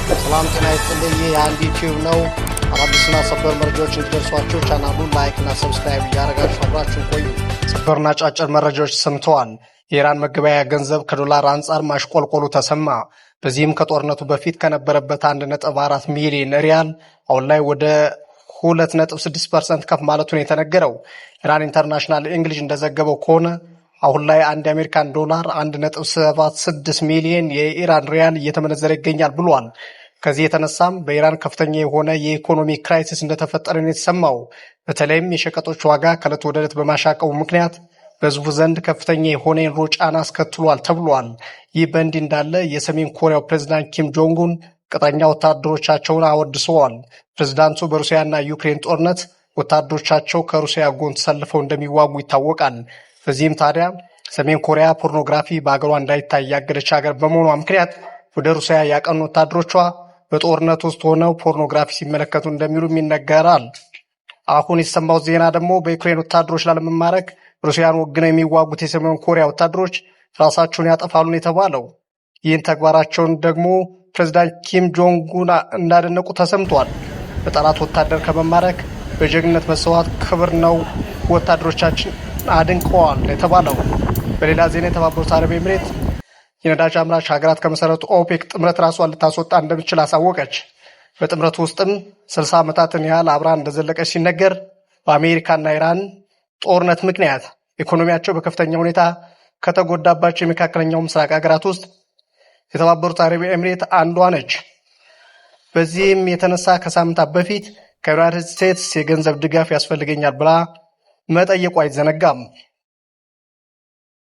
ሰላም ጤና ይስጥልኝ። የአንድ ዩቲዩብ ነው። አዳዲስና ሰበር መረጃዎች እንዲደርሷችሁ ቻናሉን ላይክ እና ሰብስክራይብ እያደረጋችሁ አብራችሁን ቆዩ። ሰበርና ጫጭር መረጃዎች ሰምተዋል። የኢራን መገበያያ ገንዘብ ከዶላር አንጻር ማሽቆልቆሉ ተሰማ። በዚህም ከጦርነቱ በፊት ከነበረበት 1.4 ሚሊዮን ሪያል አሁን ላይ ወደ 2.6% ከፍ ማለቱን የተነገረው። ኢራን ኢንተርናሽናል እንግሊዝ እንደዘገበው ከሆነ አሁን ላይ አንድ የአሜሪካን ዶላር 1.76 ሚሊዮን የኢራን ሪያል እየተመነዘረ ይገኛል ብሏል። ከዚህ የተነሳም በኢራን ከፍተኛ የሆነ የኢኮኖሚ ክራይሲስ እንደተፈጠረ ነው የተሰማው። በተለይም የሸቀጦች ዋጋ ከዕለት ወደ ዕለት በማሻቀቡ ምክንያት በህዝቡ ዘንድ ከፍተኛ የሆነ የኑሮ ጫና አስከትሏል ተብሏል። ይህ በእንዲህ እንዳለ የሰሜን ኮሪያው ፕሬዝዳንት ኪም ጆንጉን ቅጥረኛ ወታደሮቻቸውን አወድሰዋል። ፕሬዝዳንቱ በሩሲያና ዩክሬን ጦርነት ወታደሮቻቸው ከሩሲያ ጎን ተሰልፈው እንደሚዋጉ ይታወቃል። በዚህም ታዲያ ሰሜን ኮሪያ ፖርኖግራፊ በአገሯ እንዳይታይ ያገደች ሀገር በመሆኗ ምክንያት ወደ ሩሲያ ያቀኑ ወታደሮቿ በጦርነት ውስጥ ሆነው ፖርኖግራፊ ሲመለከቱ እንደሚሉም ይነገራል። አሁን የተሰማው ዜና ደግሞ በዩክሬን ወታደሮች ላለመማረክ ሩሲያን ወግነው የሚዋጉት የሰሜን ኮሪያ ወታደሮች ራሳቸውን ያጠፋሉ የተባለው። ይህን ተግባራቸውን ደግሞ ፕሬዝዳንት ኪም ጆንጉን እንዳደነቁ ተሰምቷል። በጠላት ወታደር ከመማረክ በጀግንነት መሰዋት ክብር ነው፣ ወታደሮቻችን አድንቀዋል የተባለው። በሌላ ዜና የተባበሩት አረብ ኤምሬት የነዳጅ አምራች ሀገራት ከመሰረቱ ኦፔክ ጥምረት ራሷን ልታስወጣ እንደምትችል አሳወቀች። በጥምረቱ ውስጥም 60 ዓመታትን ያህል አብራ እንደዘለቀች ሲነገር በአሜሪካና ኢራን ጦርነት ምክንያት ኢኮኖሚያቸው በከፍተኛ ሁኔታ ከተጎዳባቸው የመካከለኛው ምስራቅ ሀገራት ውስጥ የተባበሩት አረብ ኤምሬት አንዷ ነች። በዚህም የተነሳ ከሳምንታት በፊት ከዩናይትድ ስቴትስ የገንዘብ ድጋፍ ያስፈልገኛል ብላ መጠየቁ አይዘነጋም።